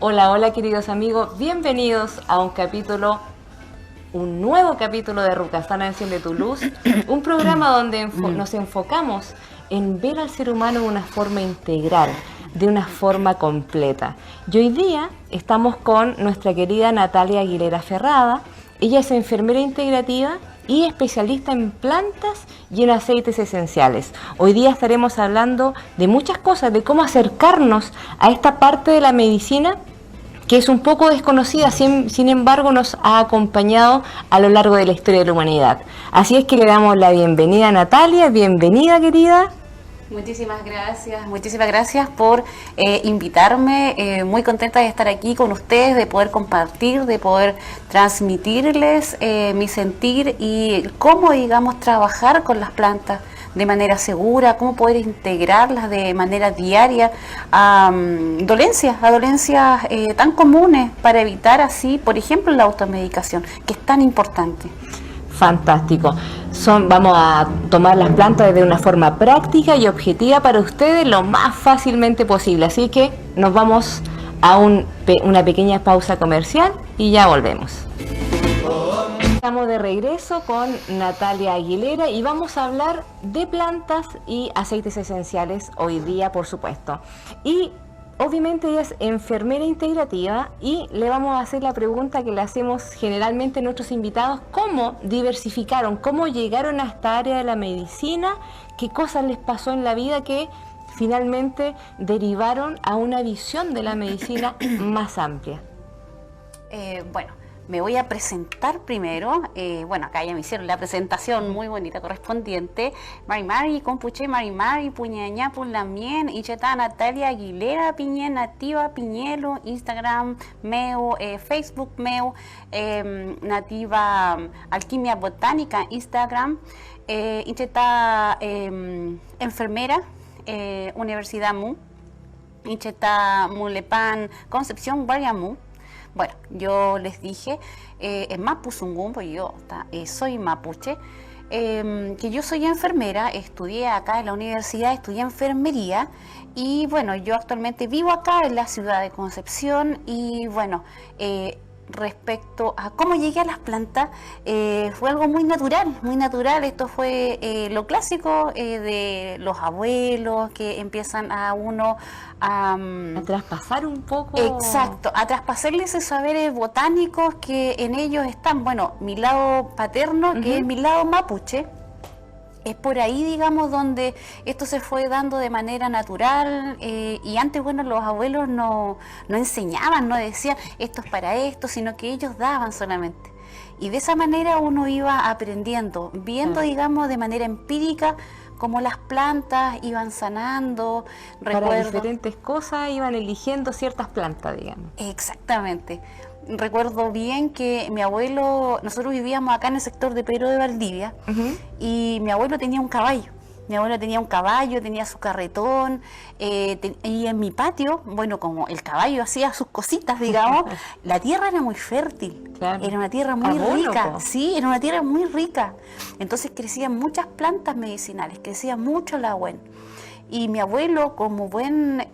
Hola, hola queridos amigos, bienvenidos a un nuevo capítulo de Rucasana Enciende tu Luz, un programa donde nos enfocamos en ver al ser humano de una forma integral, de una forma completa. Y hoy día estamos con nuestra querida Natalia Aguilera Ferrada. Ella es enfermera integrativa y especialista en plantas y en aceites esenciales. Hoy día estaremos hablando de muchas cosas, de cómo acercarnos a esta parte de la medicina que es un poco desconocida, sin embargo nos ha acompañado a lo largo de la historia de la humanidad. Así es que le damos la bienvenida a Natalia. Bienvenida, querida. Muchísimas gracias por invitarme. Muy contenta de estar aquí con ustedes, de poder compartir, de poder transmitirles mi sentir y cómo, digamos, trabajar con las plantas de manera segura, cómo poder integrarlas de manera diaria a dolencias tan comunes para evitar así, por ejemplo, la automedicación, que es tan importante. Fantástico. Vamos a tomar las plantas de una forma práctica y objetiva para ustedes lo más fácilmente posible. Así que nos vamos a una pequeña pausa comercial y ya volvemos. Estamos de regreso con Natalia Aguilera y vamos a hablar de plantas y aceites esenciales hoy día, por supuesto. Y obviamente ella es enfermera integrativa y le vamos a hacer la pregunta que le hacemos generalmente a nuestros invitados: ¿cómo diversificaron? ¿Cómo llegaron a esta área de la medicina? ¿Qué cosas les pasó en la vida que finalmente derivaron a una visión de la medicina más amplia? Bueno, me voy a presentar primero. Acá ya me hicieron la presentación muy bonita correspondiente. Mari, Compuche, Mari, Puñañá, Pulamien, Icheta, Natalia Aguilera, Piñé, Nativa, Piñelo, Instagram, Meu, Facebook, Meu, Nativa Alquimia Botánica, Instagram, Icheta, enfermera, Universidad MU, Icheta, Mulepan, Concepción, Guayamu. Bueno, yo les dije en Mapuzungún, pues yo soy mapuche, que yo soy enfermera, estudié acá en la universidad, estudié enfermería y bueno, yo actualmente vivo acá en la ciudad de Concepción y bueno, respecto a cómo llegué a las plantas, fue algo muy natural. Esto fue lo clásico de los abuelos que empiezan a uno a traspasar un poco. Exacto, a traspasarles esos saberes botánicos que en ellos están. Bueno, mi lado paterno, que es mi lado mapuche, es por ahí, digamos, donde esto se fue dando de manera natural y antes, bueno, los abuelos no enseñaban, no decían esto es para esto, sino que ellos daban solamente. Y de esa manera uno iba aprendiendo, viendo, digamos, de manera empírica cómo las plantas iban sanando. Para diferentes cosas iban eligiendo ciertas plantas, digamos. Exactamente. Recuerdo bien que mi abuelo, nosotros vivíamos acá en el sector de Pedro de Valdivia, y mi abuelo tenía un caballo. Tenía su carretón, y en mi patio, bueno, como el caballo hacía sus cositas, digamos, la tierra era muy fértil, claro. Era una tierra muy rica, sí, era una tierra muy rica. Entonces crecían muchas plantas medicinales, crecía mucho la agüen. Y mi abuelo, como buen,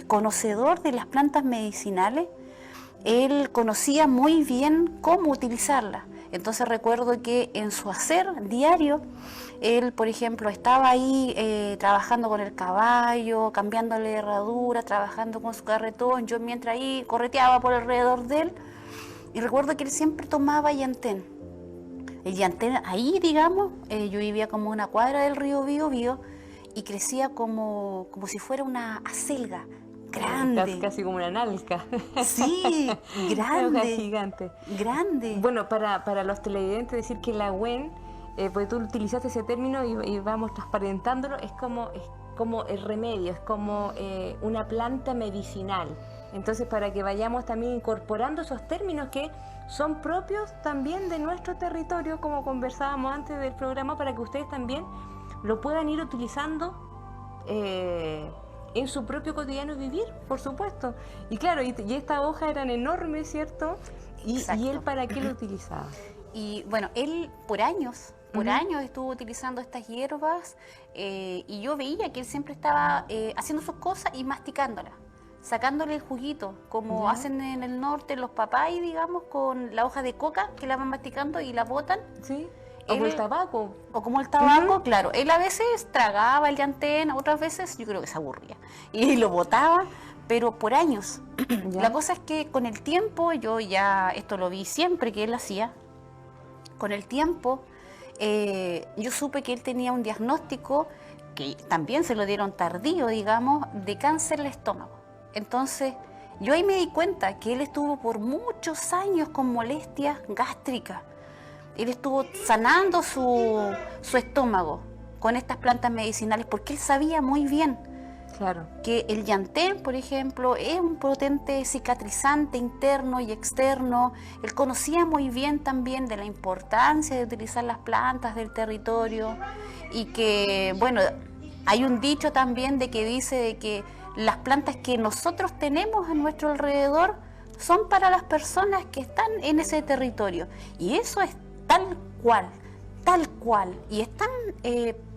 conocedor de las plantas medicinales, él conocía muy bien cómo utilizarlas. Entonces recuerdo que en su hacer diario, él, por ejemplo, estaba ahí trabajando con el caballo, cambiándole herradura, trabajando con su carretón. Yo mientras ahí correteaba por alrededor de él, y recuerdo que él siempre tomaba llantén. El llantén ahí, digamos, yo vivía como una cuadra del río Biobío y crecía como si fuera una acelga. Grande. Casi como una nalca. Sí, grande. Gigante. Grande. Bueno, para los televidentes decir que la agüen, porque tú utilizaste ese término y vamos transparentándolo, es como el remedio, es como una planta medicinal. Entonces, para que vayamos también incorporando esos términos que son propios también de nuestro territorio, como conversábamos antes del programa, para que ustedes también lo puedan ir utilizando en su propio cotidiano vivir, por supuesto. Y claro, y estas hojas eran enormes, ¿cierto? ¿Y él para qué lo utilizaba? Y bueno, él por años estuvo utilizando estas hierbas y yo veía que él siempre estaba haciendo sus cosas y masticándolas. sacándole el juguito, como Ya. hacen en el norte los papás, digamos, con la hoja de coca que la van masticando y la botan. ¿Sí? O por el Él- tabaco. O como el tabaco, Ujú. claro, él a veces tragaba el llantén, otras veces yo creo que se aburría y lo botaba, pero por años. Ya. La cosa es que con el tiempo, yo ya esto lo vi siempre que él hacía, con el tiempo yo supe que él tenía un diagnóstico que también se lo dieron tardío, digamos, de cáncer del estómago. Entonces, yo ahí me di cuenta que él estuvo por muchos años con molestias gástricas. Él estuvo sanando su estómago con estas plantas medicinales porque él sabía muy bien Claro. que el llantén, por ejemplo, es un potente cicatrizante interno y externo. Él conocía muy bien también de la importancia de utilizar las plantas del territorio y que, bueno, hay un dicho también de que dice de que las plantas que nosotros tenemos a nuestro alrededor son para las personas que están en ese territorio. Y eso es tal cual. Tal cual, y es tan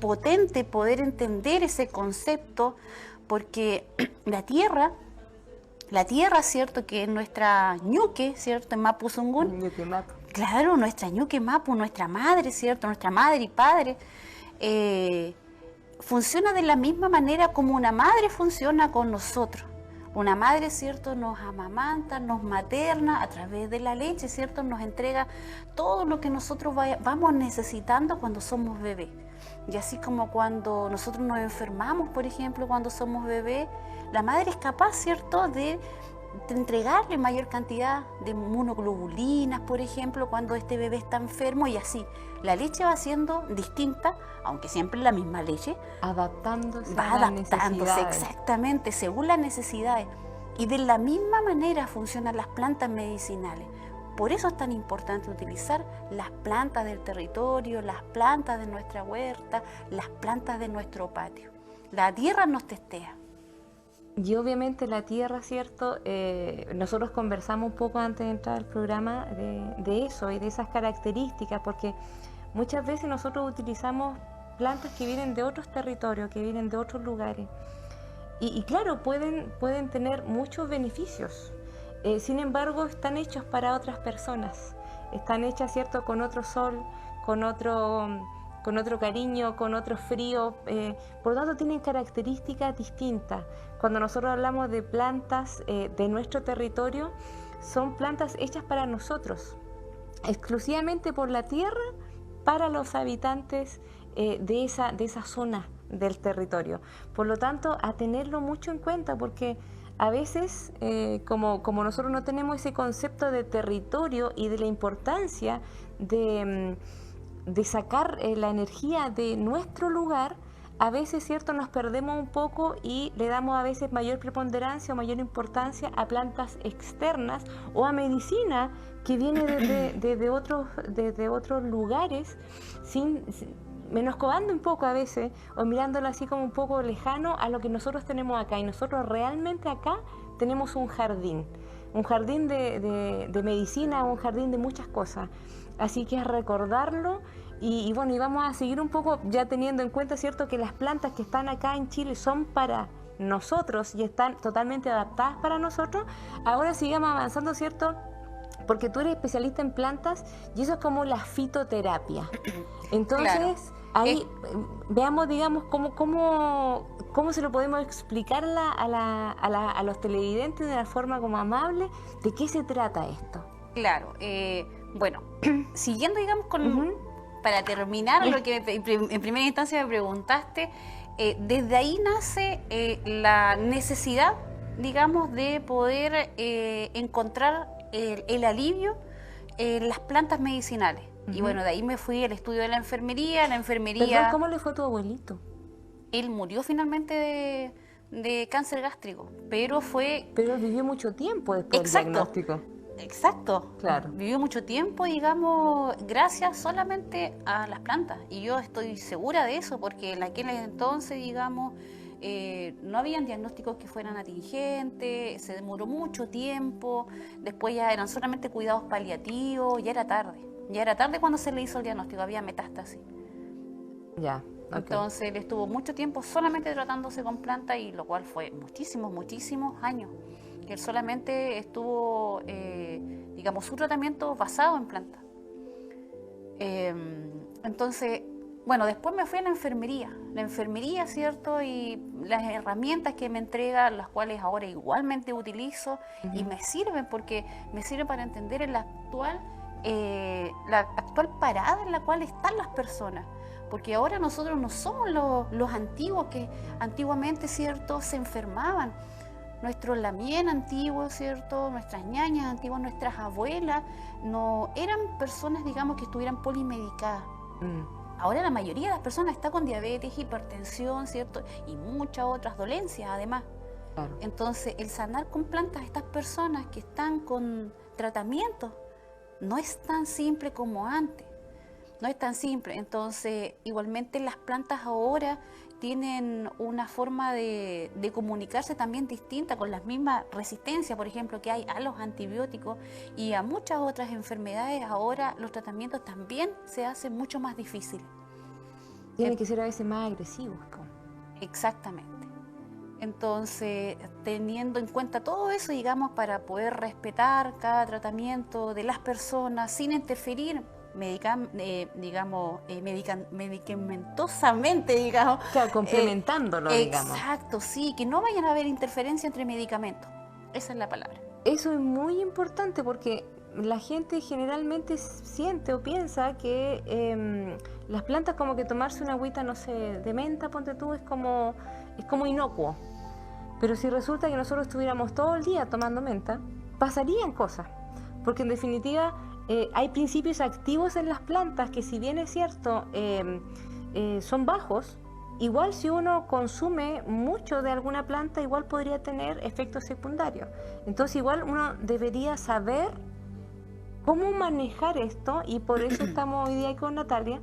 potente poder entender ese concepto porque la tierra, ¿cierto? Que es nuestra ñuque, ¿cierto? En Mapuzungún, Yo te mato. claro, nuestra ñuque Mapu, nuestra madre, ¿cierto? Nuestra madre y padre, funciona de la misma manera como una madre funciona con nosotros. Una madre, ¿cierto?, nos amamanta, nos materna a través de la leche, ¿cierto?, nos entrega todo lo que nosotros vamos necesitando cuando somos bebés. Y así como cuando nosotros nos enfermamos, por ejemplo, cuando somos bebés, la madre es capaz, ¿cierto?, de entregarle mayor cantidad de inmunoglobulinas, por ejemplo, cuando este bebé está enfermo y así. La leche va siendo distinta, aunque siempre la misma leche, Adaptándose va a las adaptándose necesidades. exactamente según las necesidades. Y de la misma manera funcionan las plantas medicinales. Por eso es tan importante utilizar las plantas del territorio, las plantas de nuestra huerta, las plantas de nuestro patio. La tierra nos testea. Y obviamente la tierra, ¿cierto? Nosotros conversamos un poco antes de entrar al programa de eso y de esas características, porque muchas veces nosotros utilizamos plantas que vienen de otros territorios, que vienen de otros lugares. Y claro, pueden tener muchos beneficios. Sin embargo, están hechos para otras personas. Están hechas, ¿cierto?, con otro sol, con otro cariño, con otro frío. Por lo tanto, tienen características distintas. Cuando nosotros hablamos de plantas de nuestro territorio, son plantas hechas para nosotros, exclusivamente por la tierra, para los habitantes de esa zona del territorio. Por lo tanto, a tenerlo mucho en cuenta, porque a veces, como nosotros no tenemos ese concepto de territorio y de la importancia de sacar la energía de nuestro lugar, a veces, ¿cierto?, nos perdemos un poco y le damos a veces mayor preponderancia o mayor importancia a plantas externas o a medicina que viene desde otros lugares, menoscabando un poco a veces o mirándolo así como un poco lejano a lo que nosotros tenemos acá. Y nosotros realmente acá tenemos un jardín de medicina, un jardín de muchas cosas. Así que es recordarlo y bueno, y vamos a seguir un poco ya teniendo en cuenta, ¿cierto?, que las plantas que están acá en Chile son para nosotros y están totalmente adaptadas para nosotros. Ahora sigamos avanzando, ¿cierto?, porque tú eres especialista en plantas y eso es como la fitoterapia. Entonces, Claro. ahí veamos, digamos, cómo se lo podemos explicar a los televidentes de una forma como amable, de qué se trata esto. Claro, bueno, siguiendo, digamos, para terminar lo que en primera instancia me preguntaste, desde ahí nace la necesidad, digamos, de poder encontrar el alivio en las plantas medicinales. Y bueno, de ahí me fui al estudio de la enfermería. Perdón, ¿cómo le fue a tu abuelito? Él murió finalmente de cáncer gástrico, pero Pero él vivió mucho tiempo después del diagnóstico. Exacto. Claro. Vivió mucho tiempo, digamos, gracias solamente a las plantas. Y yo estoy segura de eso, porque en aquel entonces, digamos, no habían diagnósticos que fueran atingentes, se demoró mucho tiempo, después ya eran solamente cuidados paliativos, ya era tarde. Ya era tarde cuando se le hizo el diagnóstico, había metástasis. Ya. Entonces él estuvo mucho tiempo solamente tratándose con plantas, y lo cual fue muchísimos años. Él solamente estuvo, digamos, su tratamiento basado en plantas. Entonces, bueno, después me fui a la enfermería, ¿cierto? Y las herramientas que me entrega, las cuales ahora igualmente utilizo, y me sirven para entender la actual parada en la cual están las personas. Porque ahora nosotros no somos los antiguos que antiguamente, ¿cierto?, se enfermaban. Nuestros lamien antiguos, ¿cierto?, nuestras ñañas antiguas, nuestras abuelas, no eran personas, digamos, que estuvieran polimedicadas. Ahora la mayoría de las personas está con diabetes, hipertensión, ¿cierto?, y muchas otras dolencias además. Claro. Entonces, el sanar con plantas a estas personas que están con tratamientos no es tan simple como antes. No es tan simple. Entonces, igualmente las plantas ahora tienen una forma de comunicarse también distinta, con las mismas resistencias, por ejemplo, que hay a los antibióticos y a muchas otras enfermedades. Ahora los tratamientos también se hacen mucho más difíciles. Tienen que ser a veces más agresivos, ¿no? Exactamente. Entonces, teniendo en cuenta todo eso, digamos, para poder respetar cada tratamiento de las personas sin interferir medicamentosamente, digamos. Claro, complementándolo, digamos. Exacto, sí, que no vayan a haber interferencia entre medicamentos. Esa es la palabra. Eso es muy importante, porque la gente generalmente siente o piensa que las plantas, como que tomarse una agüita, no sé, de menta, ponte tú, es como inocuo. Pero si resulta que nosotros estuviéramos todo el día tomando menta, pasarían cosas. Porque en definitiva hay principios activos en las plantas que, si bien es cierto, son bajos, igual si uno consume mucho de alguna planta, igual podría tener efectos secundarios. Entonces igual uno debería saber cómo manejar esto, y por eso estamos hoy día con Natalia,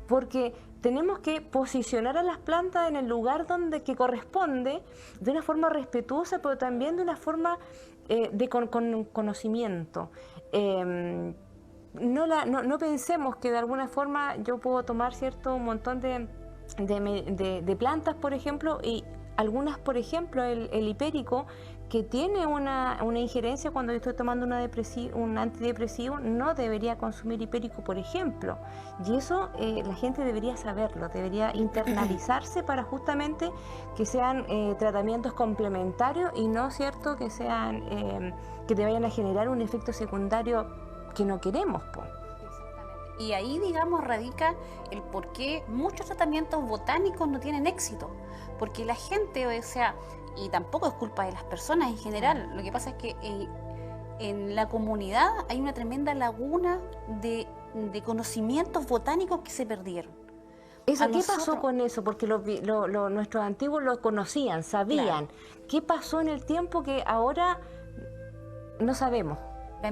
porque tenemos que posicionar a las plantas en el lugar que corresponde, de una forma respetuosa, pero también de una forma con conocimiento. No pensemos que de alguna forma yo puedo tomar un montón de plantas, por ejemplo, y algunas, por ejemplo, el hipérico, que tiene una injerencia. Cuando yo estoy tomando un antidepresivo, no debería consumir hipérico, por ejemplo. Y eso la gente debería saberlo, debería internalizarse para justamente que sean tratamientos complementarios, y no, ¿cierto?, que sean que te vayan a generar un efecto secundario que no queremos, pues. Y ahí, digamos, radica el por qué muchos tratamientos botánicos no tienen éxito. Porque la gente, o sea, y tampoco es culpa de las personas en general, lo que pasa es que en la comunidad hay una tremenda laguna de conocimientos botánicos que se perdieron. ¿Qué pasó con eso? Porque nuestros antiguos lo conocían, sabían. Claro. ¿Qué pasó en el tiempo que ahora no sabemos? La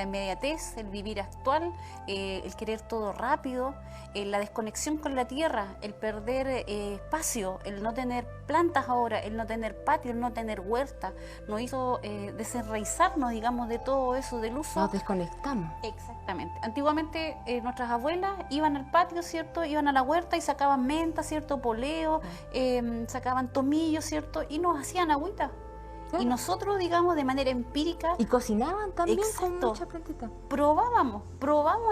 inmediatez, el vivir actual, el querer todo rápido, la desconexión con la tierra, el perder espacio, el no tener plantas ahora, el no tener patio, el no tener huerta, nos hizo desenraizarnos, digamos, de todo eso, del uso. Nos desconectamos. Exactamente. Antiguamente nuestras abuelas iban al patio, ¿cierto? Iban a la huerta y sacaban menta, ¿cierto? Poleo, sacaban tomillo, ¿cierto? Y nos hacían agüita. Claro. Y nosotros, digamos, de manera empírica... Y cocinaban también. Exacto, con mucha plantita. Probábamos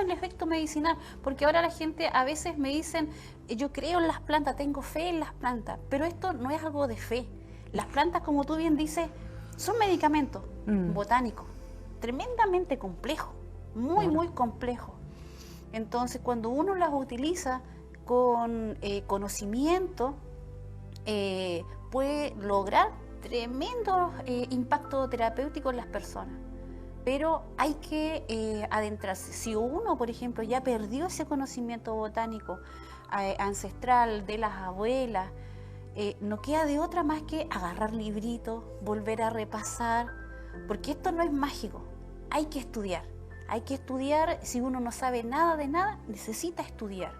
el efecto medicinal, porque ahora la gente a veces me dicen, yo creo en las plantas, tengo fe en las plantas, pero esto no es algo de fe. Las plantas, como tú bien dices, son medicamentos botánicos, tremendamente complejos, muy complejos. Entonces, cuando uno las utiliza con conocimiento, puede lograr tremendo impacto terapéutico en las personas, pero hay que adentrarse. Si uno, por ejemplo, ya perdió ese conocimiento botánico ancestral de las abuelas, no queda de otra más que agarrar libritos, volver a repasar, porque esto no es mágico. Hay que estudiar, si uno no sabe nada de nada, necesita estudiar.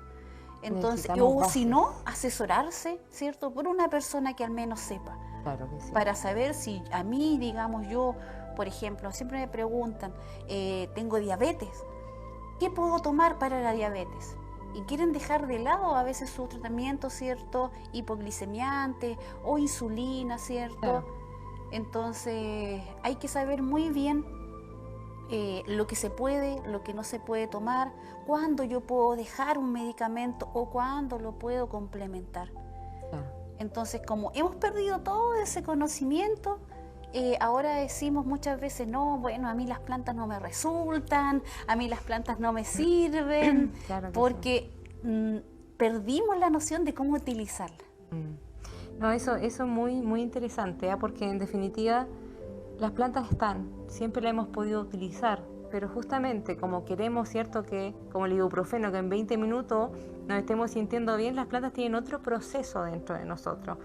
Entonces, o si no, asesorarse, ¿cierto?, por una persona que al menos sepa. Claro que sí. Para saber si a mí, digamos, yo, por ejemplo, siempre me preguntan, tengo diabetes, ¿qué puedo tomar para la diabetes? y quieren dejar de lado a veces su tratamiento, ¿cierto? Hipoglicemiante o insulina, ¿cierto? Claro. Entonces hay que saber muy bien lo que se puede, lo que no se puede tomar, cuándo yo puedo dejar un medicamento o cuándo lo puedo complementar. Claro. Entonces, como hemos perdido todo ese conocimiento, ahora decimos muchas veces, no, bueno, a mí las plantas no me resultan, a mí las plantas no me sirven, Claro que porque perdimos la noción de cómo utilizarla. No, eso es muy, muy interesante, ¿eh? Porque en definitiva las plantas están, siempre las hemos podido utilizar, pero justamente como queremos, ¿cierto? Que como el ibuprofeno, que en 20 minutos nos estemos sintiendo bien, las plantas tienen otro proceso dentro de nosotros.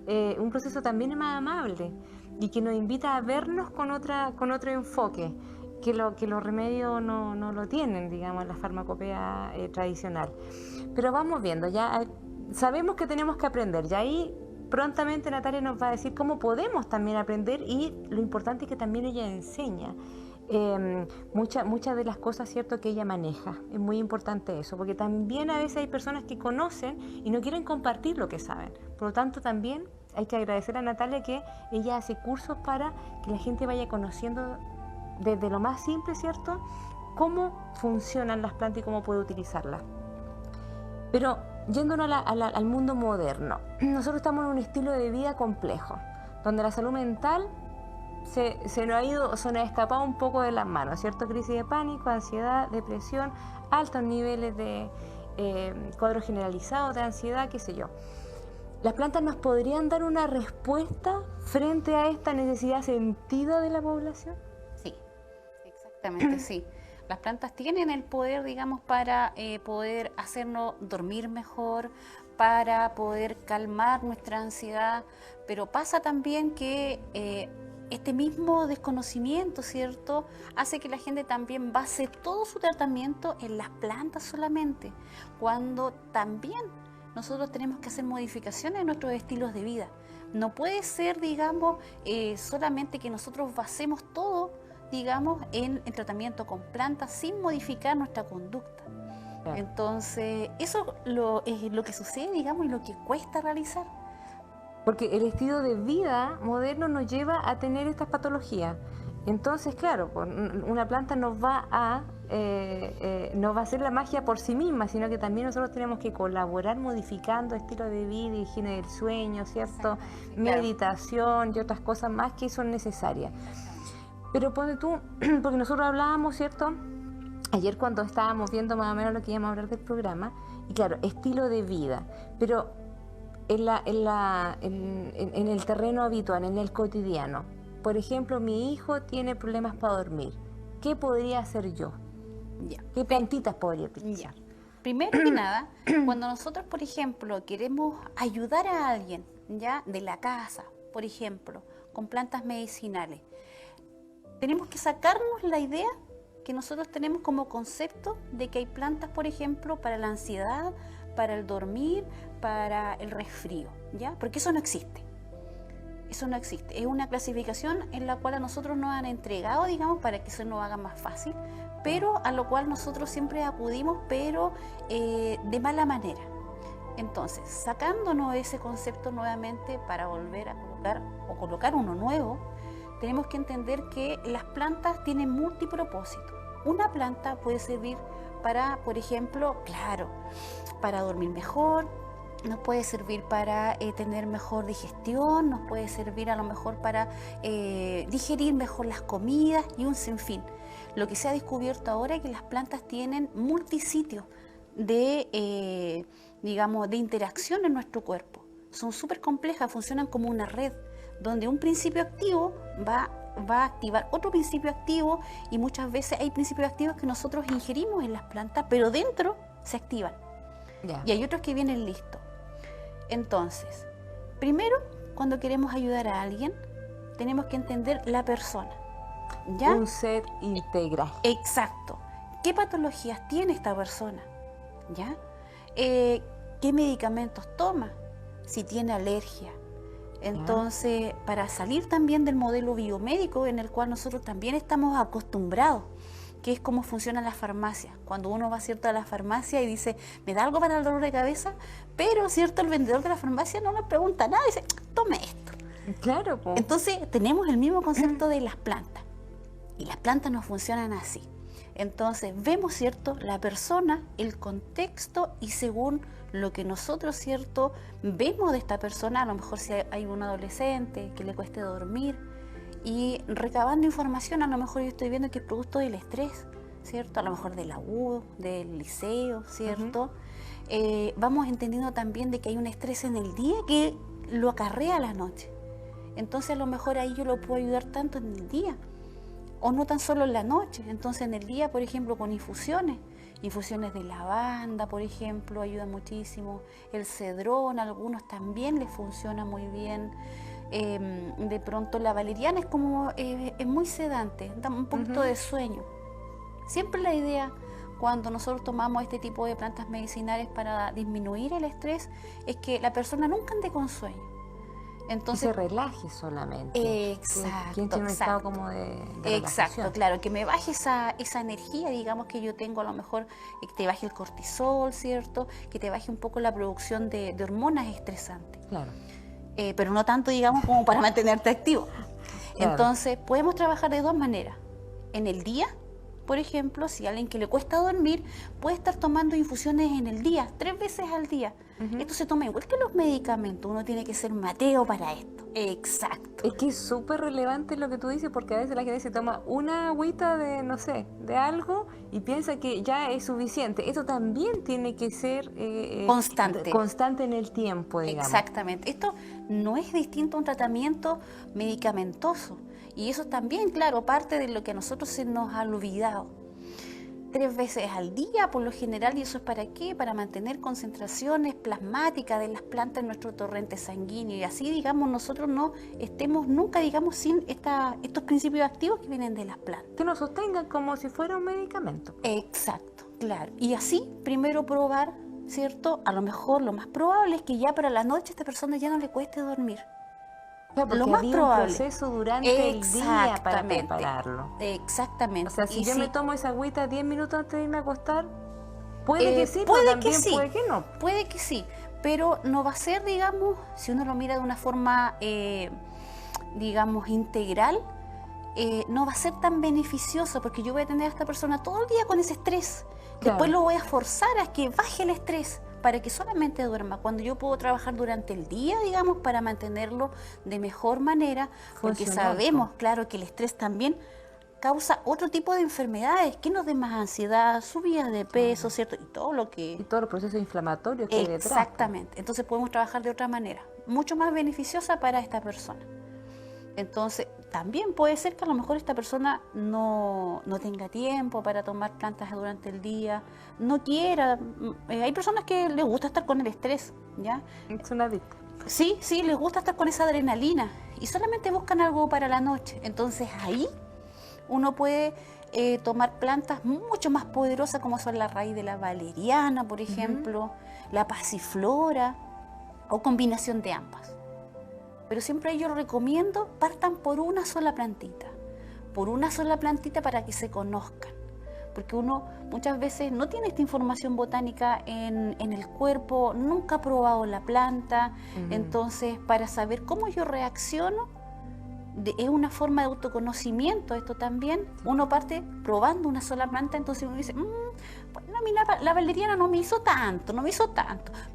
Un proceso también más amable y que nos invita a vernos con otro enfoque, que los remedios no lo tienen, digamos, en la farmacopea tradicional. Pero vamos viendo, ya sabemos que tenemos que aprender, y ahí prontamente Natalia nos va a decir cómo podemos también aprender, y lo importante es que también ella enseña muchas de las cosas, cierto, que ella maneja. Es muy importante eso, porque también a veces hay personas que conocen y no quieren compartir lo que saben. Por lo tanto, también hay que agradecer a Natalia que ella hace cursos para que la gente vaya conociendo desde lo más simple, cierto, cómo funcionan las plantas y cómo puede utilizarlas. Pero yéndonos al mundo moderno, nosotros estamos en un estilo de vida complejo, donde la salud mental se nos ha escapado un poco de las manos, ¿cierto? Crisis de pánico, ansiedad, depresión, altos niveles de cuadro generalizado de ansiedad, qué sé yo. ¿Las plantas nos podrían dar una respuesta frente a esta necesidad sentida de la población? Sí, exactamente, sí. Las plantas tienen el poder, digamos, para poder hacernos dormir mejor, para poder calmar nuestra ansiedad, pero pasa también que este mismo desconocimiento, ¿cierto?, hace que la gente también base todo su tratamiento en las plantas solamente, cuando también nosotros tenemos que hacer modificaciones en nuestros estilos de vida. No puede ser, digamos, solamente que nosotros basemos todo, digamos, en tratamiento con plantas sin modificar nuestra conducta. Claro. Entonces, eso es lo que sucede, digamos, y lo que cuesta realizar. Porque el estilo de vida moderno nos lleva a tener estas patologías. Entonces, claro, una planta nos va a hacer la magia por sí misma, sino que también nosotros tenemos que colaborar modificando estilo de vida, higiene del sueño, ¿cierto? Meditación y otras cosas más que son necesarias. Pero ponte tú, porque nosotros hablábamos, ¿cierto?, ayer cuando estábamos viendo más o menos lo que íbamos a hablar del programa, y claro, estilo de vida, pero en el terreno habitual, en el cotidiano. Por ejemplo, mi hijo tiene problemas para dormir. ¿Qué podría hacer yo? Ya. ¿Qué plantitas podría utilizar? Ya. Primero que nada, cuando nosotros, por ejemplo, queremos ayudar a alguien, ya, de la casa, por ejemplo, con plantas medicinales, tenemos que sacarnos la idea que nosotros tenemos como concepto de que hay plantas, por ejemplo, para la ansiedad, para el dormir, para el resfrío, ¿ya? Porque eso no existe. Eso no existe. Es una clasificación en la cual a nosotros nos han entregado, digamos, para que eso nos haga más fácil, pero a lo cual nosotros siempre acudimos, pero de mala manera. Entonces, sacándonos ese concepto nuevamente para volver a colocar uno nuevo, tenemos que entender que las plantas tienen multipropósito. Una planta puede servir para, por ejemplo, claro, para dormir mejor, nos puede servir para tener mejor digestión, nos puede servir a lo mejor para digerir mejor las comidas y un sinfín. Lo que se ha descubierto ahora es que las plantas tienen multisitios de, digamos, de interacción en nuestro cuerpo. Son súper complejas, funcionan como una red, donde un principio activo va a activar otro principio activo, y muchas veces hay principios activos que nosotros ingerimos en las plantas, pero dentro se activan. Y hay otros que vienen listos. Entonces, primero, cuando queremos ayudar a alguien, tenemos que entender la persona, ¿ya? Un ser integral. Exacto. ¿Qué patologías tiene esta persona? ¿Ya? ¿Qué medicamentos toma? Si tiene alergia. Entonces, para salir también del modelo biomédico en el cual nosotros también estamos acostumbrados, que es cómo funciona la farmacia. Cuando uno va, ¿cierto?, a la farmacia y dice, me da algo para el dolor de cabeza, pero, ¿cierto?, el vendedor de la farmacia no le pregunta nada, dice, tome esto. Claro, po. Entonces, tenemos el mismo concepto de las plantas. Y las plantas no funcionan así. Entonces, vemos, ¿cierto?, la persona, el contexto, y según lo que nosotros, ¿cierto?, vemos de esta persona, a lo mejor si hay un adolescente que le cueste dormir, y recabando información, a lo mejor yo estoy viendo que es producto del estrés, ¿cierto?, a lo mejor de la U, del liceo, ¿cierto? Vamos entendiendo también de que hay un estrés en el día que lo acarrea a la noche. Entonces, a lo mejor ahí yo lo puedo ayudar tanto en el día, o no tan solo en la noche. Entonces, en el día, por ejemplo, con infusiones de lavanda, por ejemplo, ayuda muchísimo. El cedrón, a algunos también les funciona muy bien. De pronto la valeriana es como, es muy sedante, da un poquito de sueño. Siempre la idea, cuando nosotros tomamos este tipo de plantas medicinales para disminuir el estrés, es que la persona nunca ande con sueño. Entonces, que se relaje solamente. Exacto. Que entre en un estado como de relajación. Exacto, claro, que me baje esa energía, digamos, que yo tengo, a lo mejor que te baje el cortisol, ¿cierto? Que te baje un poco la producción de hormonas estresantes. Claro. Pero no tanto, digamos, como para mantenerte activo. Claro. Entonces, podemos trabajar de dos maneras. En el día, por ejemplo, si a alguien que le cuesta dormir, puede estar tomando infusiones en el día, 3 veces al día. Esto se toma igual que los medicamentos, uno tiene que ser mateo para esto. Exacto. Es que es súper relevante lo que tú dices, porque a veces la gente se toma una agüita de, no sé, de algo y piensa que ya es suficiente. Esto también tiene que ser constante en el tiempo, digamos. Exactamente. Esto no es distinto a un tratamiento medicamentoso. Y eso también, claro, parte de lo que a nosotros se nos ha olvidado. 3 veces al día, por lo general, ¿y eso es para qué? Para mantener concentraciones plasmáticas de las plantas en nuestro torrente sanguíneo. Y así, digamos, nosotros no estemos nunca, digamos, sin estos principios activos que vienen de las plantas. Que nos sostengan como si fuera un medicamento. Exacto, claro. Y así, primero probar, ¿cierto? A lo mejor lo más probable es que ya para la noche a esta persona ya no le cueste dormir. Claro, lo más había probable. Un proceso durante el día para prepararlo. Exactamente. O sea, si y yo sí, me tomo esa agüita 10 minutos antes de irme a acostar, puede que sí, puede pero que también sí, puede que no. Puede que sí, pero no va a ser, digamos, si uno lo mira de una forma, digamos, integral, no va a ser tan beneficioso, porque yo voy a tener a esta persona todo el día con ese estrés. Claro. Después lo voy a forzar a que baje el estrés para que solamente duerma, cuando yo puedo trabajar durante el día, digamos, para mantenerlo de mejor manera, porque sabemos, claro, que el estrés también causa otro tipo de enfermedades que nos den más ansiedad, subida de peso, ¿cierto? Y todo lo que... Y todos los procesos inflamatorios que hay detrás. Exactamente. Entonces podemos trabajar de otra manera, mucho más beneficiosa para esta persona. Entonces, también puede ser que a lo mejor esta persona no tenga tiempo para tomar plantas durante el día, no quiera. Hay personas que les gusta estar con el estrés, ¿ya? Es una adicta. Sí, les gusta estar con esa adrenalina y solamente buscan algo para la noche. Entonces, ahí uno puede tomar plantas mucho más poderosas, como son la raíz de la valeriana, por ejemplo, la pasiflora, o combinación de ambas. Pero siempre yo recomiendo, partan por una sola plantita para que se conozcan. Porque uno muchas veces no tiene esta información botánica en el cuerpo, nunca ha probado la planta, entonces para saber cómo yo reacciono, es una forma de autoconocimiento esto también. Uno parte probando una sola planta, entonces uno dice, bueno, a mí la valeriana no me hizo tanto,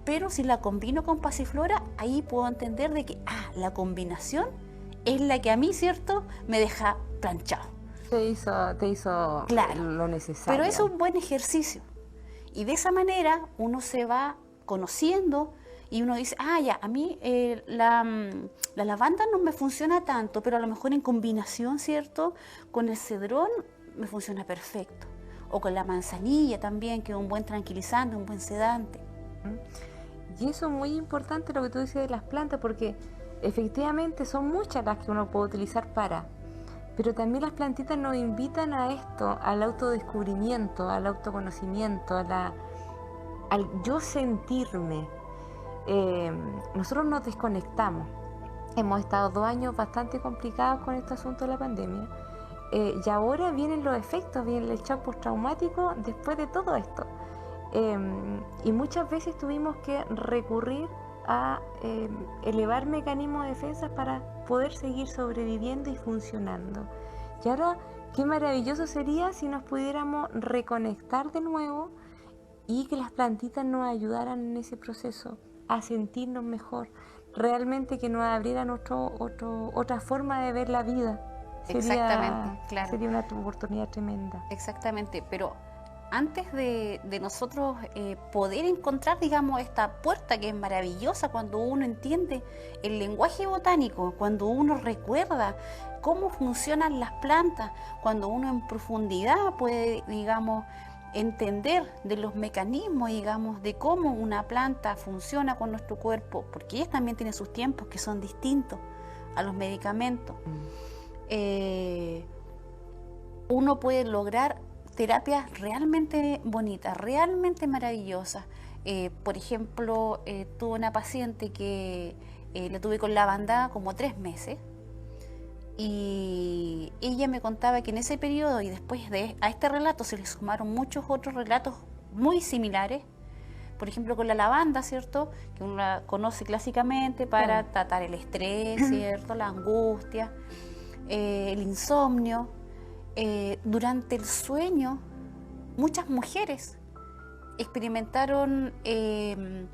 pero si la combino con pasiflora, ahí puedo entender de que, la combinación es la que a mí, ¿cierto?, me deja planchado. Te hizo claro, lo necesario. Pero es un buen ejercicio. Y de esa manera uno se va conociendo y uno dice, ya, a mí la lavanda no me funciona tanto, pero a lo mejor en combinación, ¿cierto?, con el cedrón me funciona perfecto. O con la manzanilla también, que es un buen tranquilizante, un buen sedante. Y eso es muy importante lo que tú dices de las plantas, porque efectivamente son muchas las que uno puede utilizar pero también las plantitas nos invitan a esto, al autodescubrimiento, al autoconocimiento, al yo sentirme. Nosotros nos desconectamos. Hemos estado 2 años bastante complicados con este asunto de la pandemia y ahora vienen los efectos, viene el shock postraumático después de todo esto. Y muchas veces tuvimos que recurrir a elevar mecanismos de defensa para poder seguir sobreviviendo y funcionando. Y ahora, qué maravilloso sería si nos pudiéramos reconectar de nuevo y que las plantitas nos ayudaran en ese proceso a sentirnos mejor, realmente que nos abrieran otra forma de ver la vida. Exactamente, claro. Sería una oportunidad tremenda. Exactamente, pero antes de nosotros poder encontrar, digamos, esta puerta que es maravillosa cuando uno entiende el lenguaje botánico, cuando uno recuerda cómo funcionan las plantas, cuando uno en profundidad puede, digamos, entender de los mecanismos, digamos, de cómo una planta funciona con nuestro cuerpo, porque ella también tiene sus tiempos que son distintos a los medicamentos. Uno puede lograr terapias realmente bonitas, realmente maravillosas. Por ejemplo, tuve una paciente que la tuve con lavanda como 3 meses y ella me contaba que en ese periodo y después a este relato se le sumaron muchos otros relatos muy similares. Por ejemplo, con la lavanda, ¿cierto? Que uno la conoce clásicamente para tratar el estrés, ¿cierto? La angustia, el insomnio. Durante el sueño, muchas mujeres experimentaron el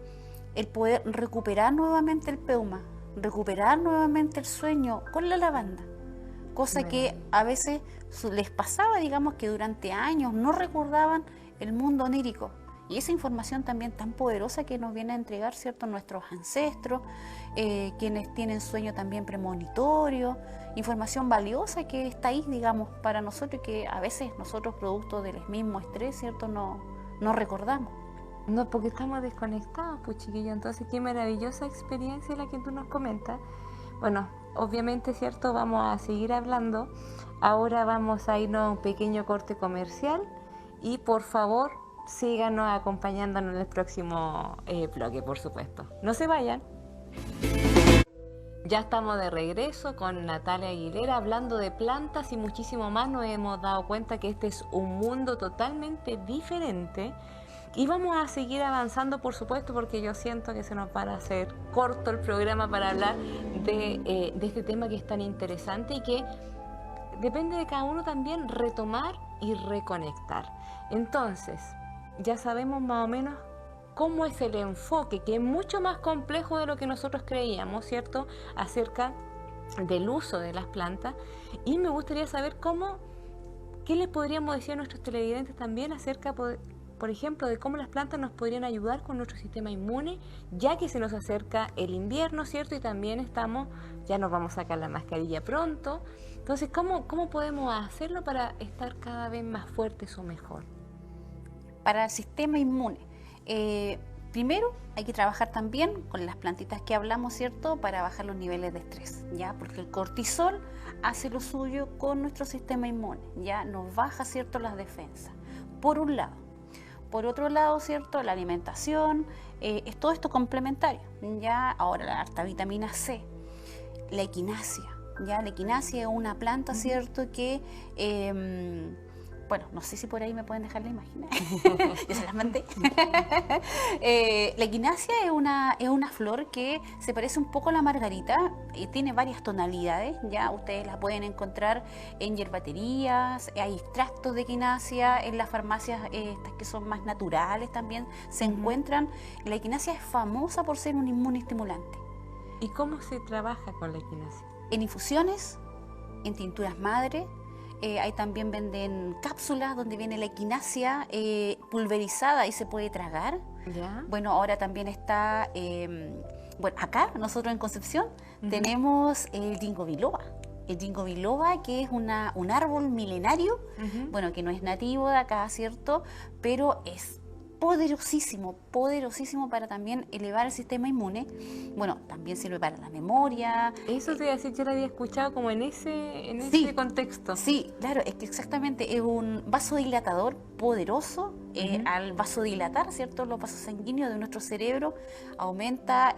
poder recuperar nuevamente el peuma, recuperar nuevamente el sueño con la lavanda, cosa que a veces les pasaba, digamos, que durante años no recordaban el mundo onírico. Y esa información también tan poderosa que nos viene a entregar, ¿cierto?, nuestros ancestros, quienes tienen sueño también premonitorio, información valiosa que está ahí, digamos, para nosotros y que a veces nosotros, producto del mismo estrés, ¿cierto?, no recordamos. No, porque estamos desconectados, pues chiquillo. Entonces, qué maravillosa experiencia la que tú nos comentas. Bueno, obviamente, ¿cierto?, vamos a seguir hablando. Ahora vamos a irnos a un pequeño corte comercial y, por favor, síganos acompañándonos en el próximo bloque, por supuesto. No se vayan. Ya estamos de regreso con Natalia Aguilera hablando de plantas y muchísimo más. Nos hemos dado cuenta que este es un mundo totalmente diferente y vamos a seguir avanzando, por supuesto, porque yo siento que se nos va a hacer corto el programa para hablar de este tema que es tan interesante y que depende de cada uno también retomar y reconectar. Entonces, ya sabemos más o menos cómo es el enfoque, que es mucho más complejo de lo que nosotros creíamos, ¿cierto?, acerca del uso de las plantas. Y me gustaría saber qué les podríamos decir a nuestros televidentes también acerca, por ejemplo, de cómo las plantas nos podrían ayudar con nuestro sistema inmune, ya que se nos acerca el invierno, ¿cierto? Y también ya nos vamos a sacar la mascarilla pronto. Entonces, ¿cómo podemos hacerlo para estar cada vez más fuertes o mejor? Para el sistema inmune, primero hay que trabajar también con las plantitas que hablamos, ¿cierto?, para bajar los niveles de estrés, ¿ya? Porque el cortisol hace lo suyo con nuestro sistema inmune, ¿ya? Nos baja, ¿cierto?, las defensas, por un lado. Por otro lado, ¿cierto?, la alimentación, es todo esto complementario, ¿ya? Ahora, la harta vitamina C, la equinacia, ¿ya? La equinacia es una planta, ¿cierto?, que bueno, no sé si por ahí me pueden dejar la imagen. Yo se las mandé. La equinacia es una flor que se parece un poco a la margarita y tiene varias tonalidades. Ya ustedes la pueden encontrar en yerbaterías, hay extractos de equinacia, en las farmacias estas que son más naturales también se encuentran. La equinacia es famosa por ser un inmunoestimulante. ¿Y cómo se trabaja con la equinacia? En infusiones, en tinturas madre. Ahí también venden cápsulas donde viene la equinacia pulverizada y se puede tragar. ¿Ya? Bueno, ahora también está, bueno, acá nosotros en Concepción tenemos el ginkgo biloba. El ginkgo biloba, que es un árbol milenario, bueno, que no es nativo de acá, ¿cierto? Pero es poderosísimo, poderosísimo para también elevar el sistema inmune. Bueno, también sirve para la memoria. Eso te iba a decir, yo lo había escuchado como en Sí, ese contexto. sí, claro, es que exactamente es un vasodilatador poderoso. Al vasodilatar, ¿cierto?, los vasos sanguíneos de nuestro cerebro, aumenta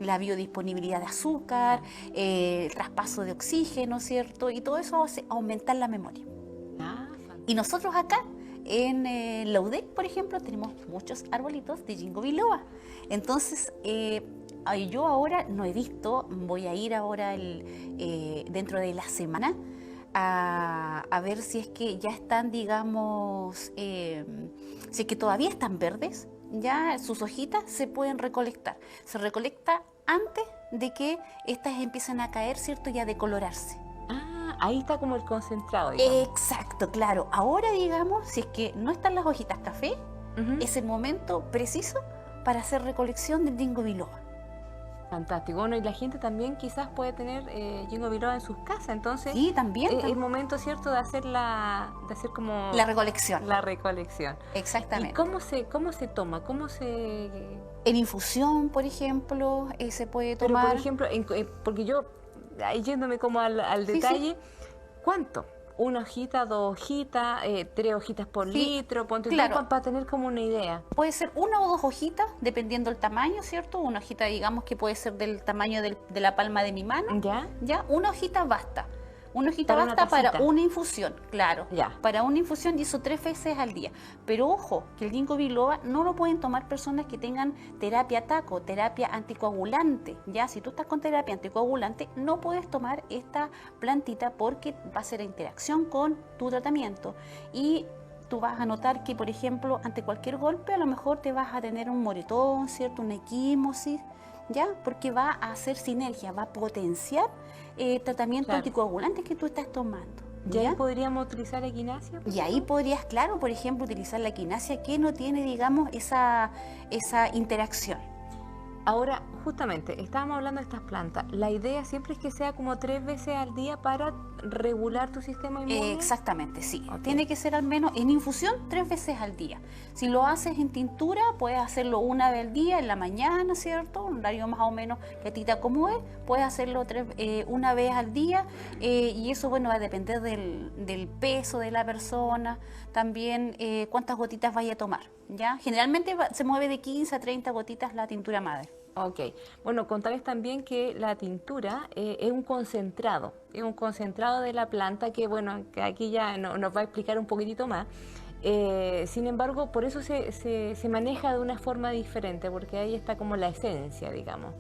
la biodisponibilidad de azúcar, el traspaso de oxígeno, ¿cierto? Y todo eso hace aumentar la memoria. Ah, Y nosotros acá en la UDEC, por ejemplo, tenemos muchos arbolitos de ginkgo biloba. Entonces, yo ahora no he visto, voy a ir ahora dentro de la semana a ver si es que ya están, digamos, si es que todavía están verdes, ya sus hojitas se pueden recolectar. Se recolecta antes de que estas empiecen a caer, ¿cierto? Y a decolorarse. ahí está como el concentrado, digamos. Exacto, claro. Ahora, digamos, si es que no están las hojitas café, Ujú. es el momento preciso para hacer recolección del ginkgo biloba. Fantástico. Bueno, y la gente también quizás puede tener ginkgo biloba en sus casas, entonces Sí, también. es momento, ¿cierto?, de hacer como La recolección. la recolección. Exactamente. ¿Y cómo se toma? ¿Cómo se...? En infusión, por ejemplo, se puede Pero, tomar. por ejemplo, porque yo, ahí yéndome como al Sí, detalle, ¿cuánto? ¿Una hojita, dos hojitas, 3 hojitas por Sí, litro? Ponte tú, claro. para tener como una idea. Puede ser una o dos hojitas, dependiendo del tamaño, ¿cierto? Una hojita, digamos, que puede ser del tamaño de la palma de mi mano. ¿Ya? Ya, una hojita basta. Una hojita Para una basta para tacita. una infusión, claro. Ya. Para una infusión y eso 3 veces al día. Pero ojo, que el ginkgo biloba no lo pueden tomar personas que tengan terapia TACO, terapia anticoagulante. Ya, si tú estás con terapia anticoagulante, no puedes tomar esta plantita porque va a hacer interacción con tu tratamiento. Y tú vas a notar que, por ejemplo, ante cualquier golpe, a lo mejor te vas a tener un moretón, ¿cierto? Una equimosis, ¿ya? Porque va a hacer sinergia, va a potenciar tratamiento Claro. anticoagulante que tú estás tomando. ¿Y ahí ¿Ya? podríamos utilizar equinacia? Y ahí podrías, claro, por ejemplo, utilizar la equinacia que no tiene, digamos, esa interacción. Ahora, justamente, estábamos hablando de estas plantas. La idea siempre es que sea como 3 veces al día para regular tu sistema inmune. Exactamente, sí. Ok. Tiene que ser al menos en infusión 3 veces al día. Si lo haces en tintura, puedes hacerlo una vez al día, en la mañana, ¿cierto? Un horario más o menos que a ti te acomode. Puedes hacerlo una vez al día y eso, bueno, va a depender del peso de la persona. También cuántas gotitas vaya a tomar, ¿ya? Generalmente se mueve de 15 a 30 gotitas la tintura madre. Ok, bueno, contarles también que la tintura es un concentrado de la planta que, bueno, que aquí ya nos va a explicar un poquitito más. Sin embargo, por eso se maneja de una forma diferente, porque ahí está como la esencia, digamos.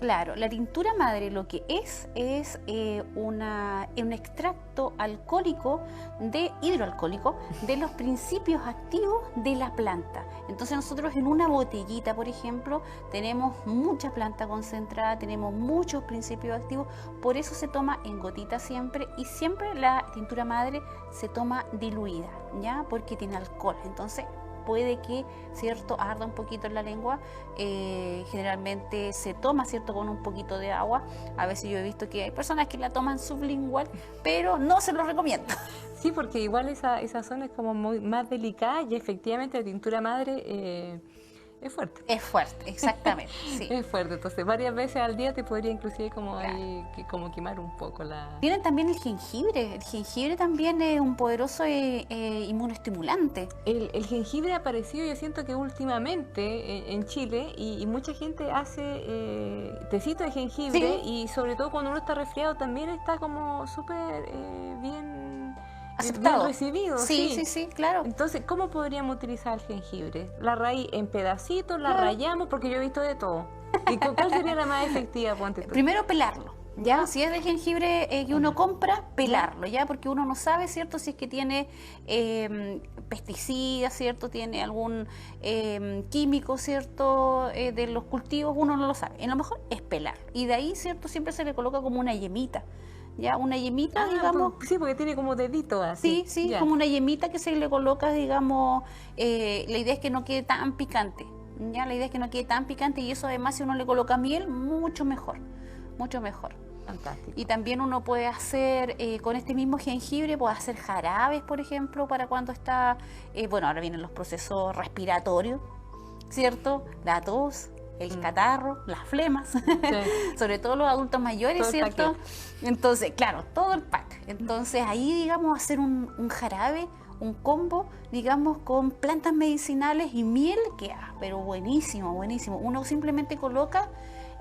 Claro, la tintura madre lo que es un extracto alcohólico hidroalcohólico de los principios activos de la planta. Entonces nosotros en una botellita, por ejemplo, tenemos mucha planta concentrada, tenemos muchos principios activos, por eso se toma en gotitas siempre y siempre la tintura madre se toma diluida, ¿ya? Porque tiene alcohol. Entonces puede que, ¿cierto?, arda un poquito en la lengua. Generalmente se toma, ¿cierto?, con un poquito de agua. A veces yo he visto que hay personas que la toman sublingual, pero no se lo recomiendo. Sí, porque igual esa zona es como más delicada y efectivamente la tintura madre es fuerte. Es fuerte, exactamente, sí. Es fuerte, entonces varias veces al día te podría inclusive como, como quemar un poco la... Tienen también el jengibre. El jengibre también es un poderoso inmunoestimulante. El jengibre ha aparecido, yo siento que últimamente en Chile y mucha gente hace tecito de jengibre Sí. y sobre todo cuando uno está resfriado también está como súper bien Aceptado. bien recibido. Sí, claro. Entonces, ¿cómo podríamos utilizar el jengibre? La raíz en pedacitos, la Claro. rayamos, porque yo he visto de todo. ¿Y cuál sería la más efectiva, ponte tú? Primero pelarlo, ¿ya? Si es de jengibre que uno compra, pelarlo, ¿ya? Porque uno no sabe, ¿cierto?, si es que tiene pesticidas, ¿cierto?, tiene algún químico, ¿cierto?, de los cultivos, uno no lo sabe. En lo mejor es pelarlo. Y de ahí, ¿cierto?, siempre se le coloca como una yemita, ¿ya? Una yemita, digamos... Sí, porque tiene como deditos así. Sí, Ya. como una yemita que se le coloca, digamos, la idea es que no quede tan picante, ¿ya? La idea es que no quede tan picante y eso además si uno le coloca miel, mucho mejor, mucho mejor. Fantástico. Y también uno puede hacer, con este mismo jengibre, puede hacer jarabes, por ejemplo, para cuando está, bueno, ahora vienen los procesos respiratorios, ¿cierto? La tos, el catarro, las flemas, Sí. sobre todo los adultos mayores, Todo el ¿cierto? paquete. Entonces, claro, todo el pack. Entonces ahí, digamos, hacer un jarabe, un combo, digamos, con plantas medicinales y miel, que, pero buenísimo, buenísimo. Uno simplemente coloca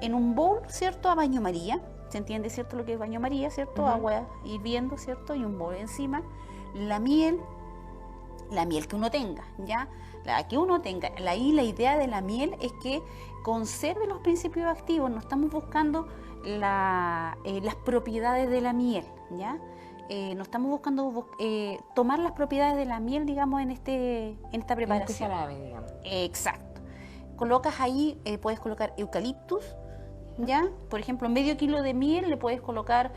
en un bowl, ¿cierto? A baño María. ¿Se entiende, cierto, lo que es baño María, cierto? Agua hirviendo, ¿cierto? Y un bowl encima. La miel que uno tenga, ¿ya? La que uno tenga. Ahí la idea de la miel es que conserve los principios activos. No estamos buscando las propiedades de la miel, ¿ya? No estamos buscando tomar las propiedades de la miel, digamos, en esta preparación. Este jarabe, digamos. Exacto. Colocas ahí, puedes colocar eucaliptus, ¿ya? Por ejemplo, medio kilo de miel le puedes colocar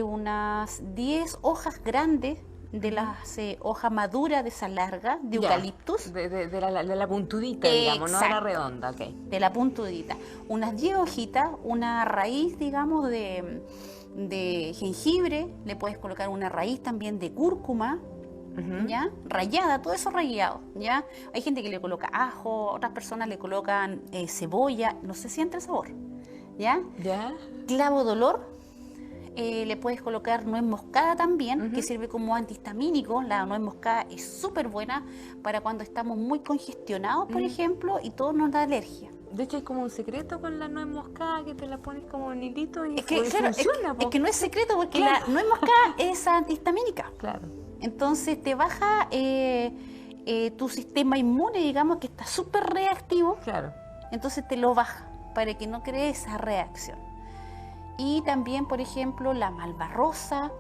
unas 10 hojas grandes de las hojas maduras de esa larga, de Ya, eucaliptus. de la puntudita, digamos, no de la Exacto. redonda, ok. De la puntudita. Unas 10 hojitas, una raíz, digamos, de jengibre, le puedes colocar una raíz también de cúrcuma, ¿ya? Rallada, todo eso rallado, ¿ya? Hay gente que le coloca ajo, otras personas le colocan cebolla, no se siente el sabor, ¿ya? ¿Ya? Clavo de olor, le puedes colocar nuez moscada también, que sirve como antihistamínico. La nuez moscada es súper buena para cuando estamos muy congestionados, por ejemplo, y todo nos da alergia. De hecho, hay como un secreto con la nuez moscada que te la pones como en hilito y Es que, claro, funciona. es que no es secreto porque Claro. la nuez moscada es antihistamínica. Claro. Entonces te baja tu sistema inmune, digamos, que está súper reactivo. Claro. Entonces te lo baja para que no cree esa reacción. Y también, por ejemplo, la malva rosa,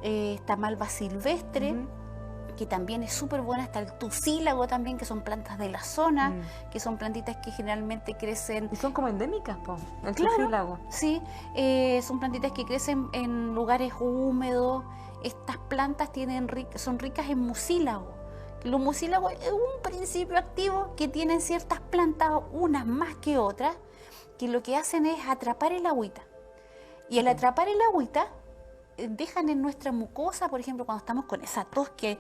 esta malva silvestre, que también es súper buena. Está el tucílago también, que son plantas de la zona, que son plantitas que generalmente crecen... Y son como endémicas, po, el Claro, tucílago. sí, son plantitas que crecen en lugares húmedos. Estas plantas son ricas en mucílago. Los mucílagos es un principio activo que tienen ciertas plantas, unas más que otras, que lo que hacen es atrapar el agüita. Y al atrapar el agüita, dejan en nuestra mucosa, por ejemplo, cuando estamos con esa tos que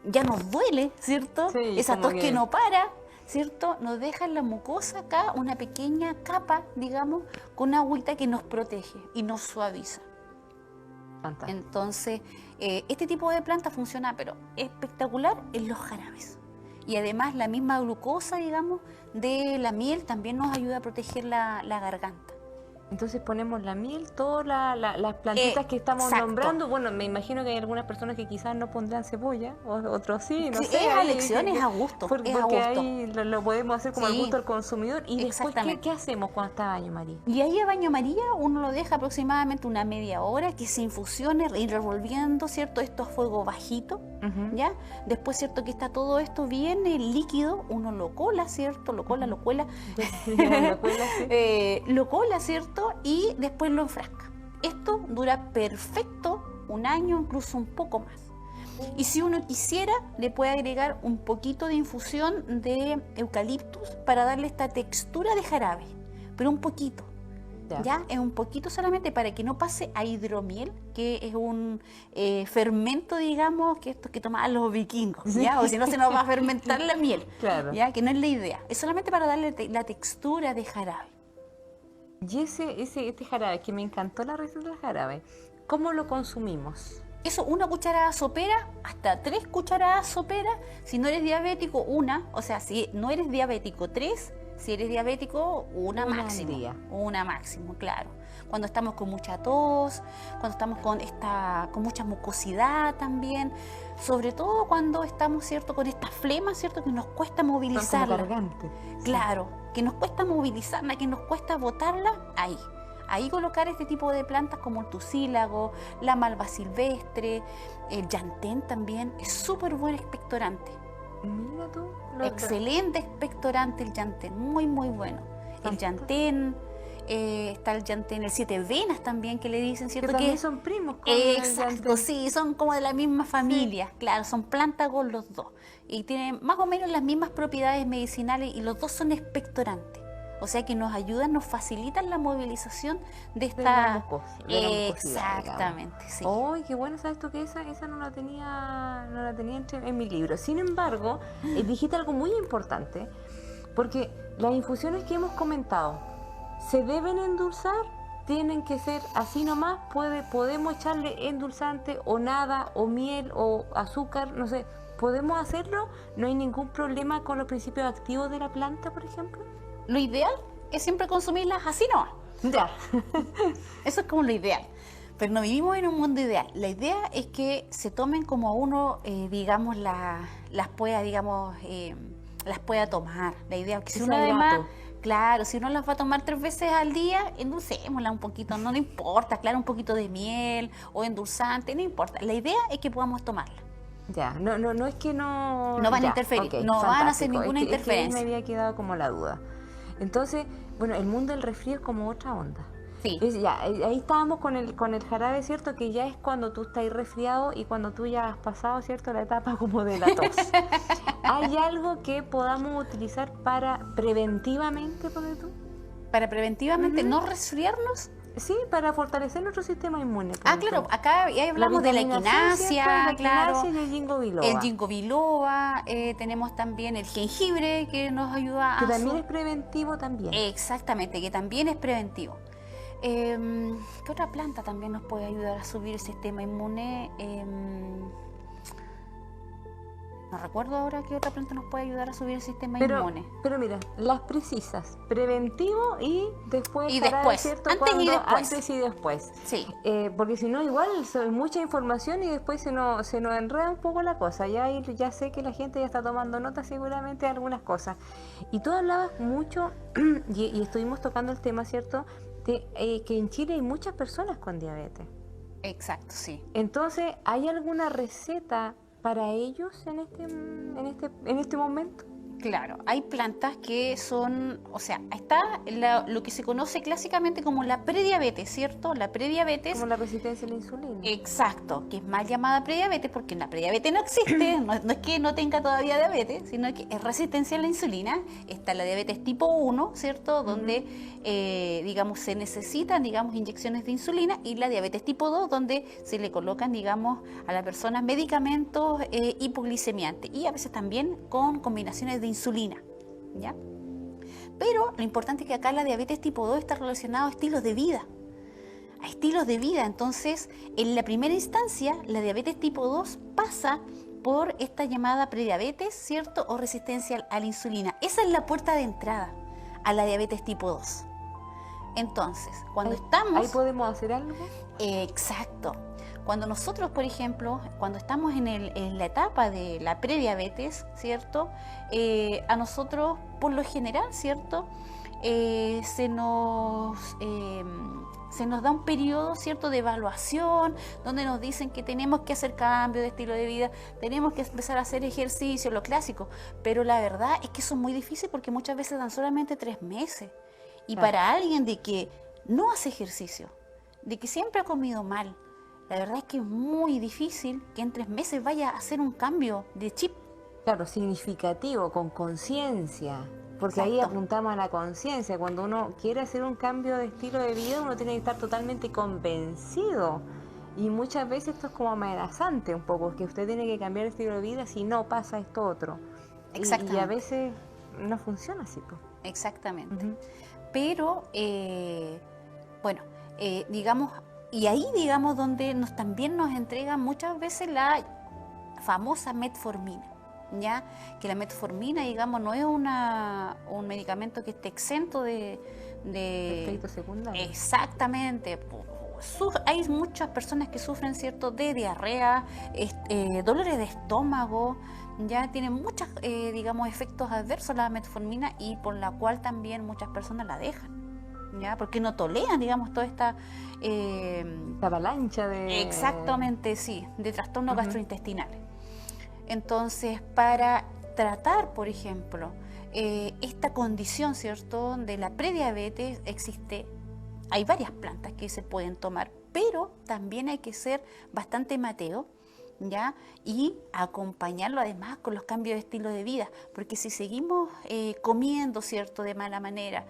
ya nos duele, ¿cierto? Sí, Esa como tos que que no para, ¿cierto? Nos deja en la mucosa acá una pequeña capa, digamos, con agüita que nos protege y nos suaviza. Fantástico. Entonces, este tipo de planta funciona, pero espectacular en los jarabes. Y además la misma glucosa, digamos, de la miel también nos ayuda a proteger la garganta. Entonces ponemos la miel, todas las plantitas que estamos exacto. nombrando. Bueno, me imagino que hay algunas personas que quizás no pondrán cebolla, otros sí, no Sí, sé. es a ahí- elección, es a gusto, Porque, es a porque gusto. ahí lo podemos hacer como al Sí, gusto del consumidor. Y después, exactamente. ¿qué hacemos cuando está baño María? Y ahí a baño María uno lo deja aproximadamente una media hora que se infusione, ir revolviendo, ¿cierto? Esto a fuego bajito, ¿ya? Después, ¿cierto? Que está todo esto bien líquido, uno lo cola, ¿cierto? Lo cuela. La cuela, sí. Lo cola, ¿cierto? Y después lo enfrasca. Esto dura perfecto un año, incluso un poco más. Y si uno quisiera, le puede agregar un poquito de infusión de eucaliptus para darle esta textura de jarabe, pero un poquito. Ya, es un poquito solamente para que no pase a hidromiel, que es un fermento, digamos, que esto que tomaban los vikingos, ¿ya? O si no se nos va a fermentar la miel, Claro. ¿ya? Que no es la idea, es solamente para darle la textura de jarabe. Y este jarabe, que me encantó la receta del jarabe, ¿cómo lo consumimos? Eso, una cucharada sopera, hasta 3 cucharadas soperas. Si no eres diabético, una. O sea, si no eres diabético, 3. Si eres diabético, una Una al máximo. día. Una máximo, claro. Cuando estamos con mucha tos, cuando estamos con mucha mucosidad también. Sobre todo cuando estamos, ¿cierto? Con esta flema, ¿cierto? Que nos cuesta Son como movilizarla. cargantes. Claro, que nos cuesta movilizarla, que nos cuesta botarla, ahí. Ahí colocar este tipo de plantas como el tucílago, la malva silvestre, el llantén también, es súper buen expectorante. Mira tú. Excelente expectorante el llantén, muy muy bueno. El llantén, está el llantén, el 7 venas también que le dicen, ¿cierto? Que también son primos. Con el Exacto, llantén. sí, son como de la misma familia, claro, son plantagos los dos. Y tienen más o menos las mismas propiedades medicinales y los dos son expectorantes. O sea que nos ayudan, nos facilitan la movilización de De esta... de la mucosidad, Exactamente, sí. ¡Ay, qué bueno! ¿Sabes tú que esa no la tenía en mi libro? Sin embargo, dijiste algo muy importante, porque las infusiones que hemos comentado, ¿se deben endulzar? ¿Tienen que ser así nomás? ¿Podemos echarle endulzante o nada, o miel, o azúcar? No sé, ¿podemos hacerlo? ¿No hay ningún problema con los principios activos de la planta, por ejemplo? Lo ideal es siempre consumirlas así nomás. Ya. Eso es como lo ideal. Pero no vivimos en un mundo ideal. La idea es que se tomen como uno, digamos, las pueda, digamos, las pueda tomar. La idea es que si uno además, claro, si uno las va a tomar 3 veces al día, endulcémosla un poquito, no le importa, claro, un poquito de miel o endulzante, no importa. La idea es que podamos tomarla. Ya, no es que no... No van a ya, interferir, okay, no van a hacer fantástico. ninguna interferencia. Es que me había quedado como la duda. Entonces, bueno, el mundo del resfrío es como otra onda. Sí. Ya, ahí estábamos con el jarabe, ¿cierto? Que ya es cuando tú estás resfriado y cuando tú ya has pasado, ¿cierto? La etapa como de la tos. ¿Hay algo que podamos utilizar para preventivamente, ponle tú? Para preventivamente no resfriarnos. Sí, para fortalecer nuestro sistema inmune. Claro, acá ya hablamos de la equinacia, claro, y el ginkgo biloba. El ginkgo biloba, tenemos también el jengibre que nos ayuda que también es preventivo también. Exactamente, que también es preventivo. ¿Qué otra planta también nos puede ayudar a subir el sistema inmune? No recuerdo ahora qué otra planta nos puede ayudar a subir el sistema inmune. Pero mira, las precisas, preventivo y después. Y después, ¿cierto? antes y después. Antes y después. Sí. Porque si no, igual es mucha información y después se nos enreda un poco la cosa. Ya sé que la gente ya está tomando nota seguramente de algunas cosas. Y tú hablabas mucho, y estuvimos tocando el tema, ¿cierto? De que en Chile hay muchas personas con diabetes. Exacto, sí. Entonces, ¿hay alguna receta para ellos en este momento? Claro, hay plantas que son, o sea, está lo que se conoce clásicamente como la prediabetes, ¿cierto? La prediabetes. Como la resistencia a la insulina. Exacto, que es mal llamada prediabetes porque la prediabetes no existe, no es que no tenga todavía diabetes, sino que es resistencia a la insulina. Está la diabetes tipo 1, ¿cierto? Donde, digamos, se necesitan, digamos, inyecciones de insulina, y la diabetes tipo 2, donde se le colocan, digamos, a la persona medicamentos hipoglicemiantes, y a veces también con combinaciones de insulina, ¿ya? Pero lo importante es que acá la diabetes tipo 2 está relacionado a estilos de vida. Entonces, en la primera instancia, la diabetes tipo 2 pasa por esta llamada prediabetes, ¿cierto? O resistencia a la insulina. Esa es la puerta de entrada a la diabetes tipo 2. Entonces, cuando estamos... ¿Ahí podemos hacer algo? Exacto. Cuando nosotros, por ejemplo, cuando estamos en la etapa de la prediabetes, ¿cierto? A nosotros, por lo general, ¿cierto? Se nos da un periodo, ¿cierto?, de evaluación, donde nos dicen que tenemos que hacer cambio de estilo de vida, tenemos que empezar a hacer ejercicio, lo clásico. Pero la verdad es que eso es muy difícil porque muchas veces dan solamente 3 meses. Y para alguien de que no hace ejercicio, de que siempre ha comido mal, la verdad es que es muy difícil que en 3 meses vaya a hacer un cambio de chip. Claro, significativo, con conciencia. Porque Exacto. Ahí apuntamos a la conciencia. Cuando uno quiere hacer un cambio de estilo de vida, uno tiene que estar totalmente convencido. Y muchas veces esto es como amenazante un poco, que usted tiene que cambiar de estilo de vida si no pasa esto otro. Exactamente. Y a veces no funciona así, pues. Exactamente. Pero, bueno, digamos, y ahí, digamos, donde también nos entregan muchas veces la famosa metformina, ¿ya? Que la metformina, digamos, no es un medicamento que esté exento de efectos secundarios. Exactamente. Hay muchas personas que sufren, ¿cierto?, de diarrea, dolores de estómago, ya tienen muchos, digamos, efectos adversos la metformina, y por la cual también muchas personas la dejan, ¿ya? Porque no toleran, digamos, toda esta... avalancha de... Exactamente, sí, de trastornos gastrointestinales. Entonces, para tratar, por ejemplo, esta condición, ¿cierto?, de la prediabetes, hay varias plantas que se pueden tomar, pero también hay que ser bastante mateo, ¿ya? Y acompañarlo además con los cambios de estilo de vida, porque si seguimos comiendo, ¿cierto?, de mala manera,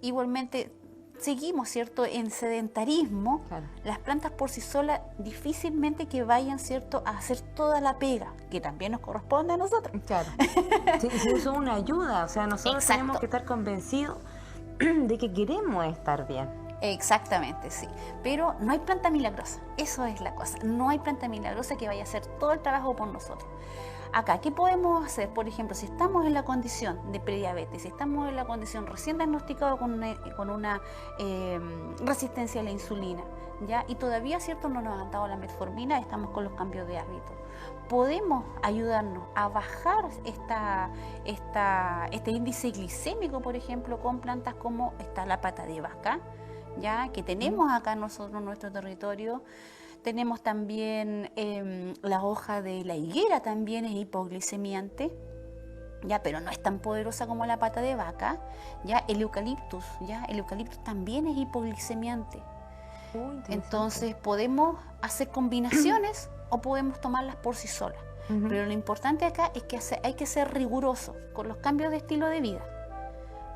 igualmente seguimos, ¿cierto?, en sedentarismo, Claro. las plantas por sí solas difícilmente que vayan, ¿cierto?, a hacer toda la pega, que también nos corresponde a nosotros. Claro. Sí, sí, eso es una ayuda, o sea, nosotros Exacto. tenemos que estar convencidos de que queremos estar bien. Exactamente, sí. Pero no hay planta milagrosa, eso es la cosa. No hay planta milagrosa que vaya a hacer todo el trabajo por nosotros. Acá, ¿qué podemos hacer? Por ejemplo, si estamos en la condición de prediabetes, si estamos en la condición recién diagnosticada con una resistencia a la insulina, ¿ya? Y todavía, ¿cierto?, no nos han dado la metformina, estamos con los cambios de hábito. Podemos ayudarnos a bajar este índice glicémico, por ejemplo, con plantas como está la pata de vaca, ¿ya?, que tenemos acá nosotros en nuestro territorio. Tenemos también la hoja de la higuera, también es hipoglicemiante, ya, pero no es tan poderosa como la pata de vaca. Ya, el eucaliptus también es hipoglicemiante. Entonces podemos hacer combinaciones o podemos tomarlas por sí solas. Pero lo importante acá es que hay que ser riguroso con los cambios de estilo de vida,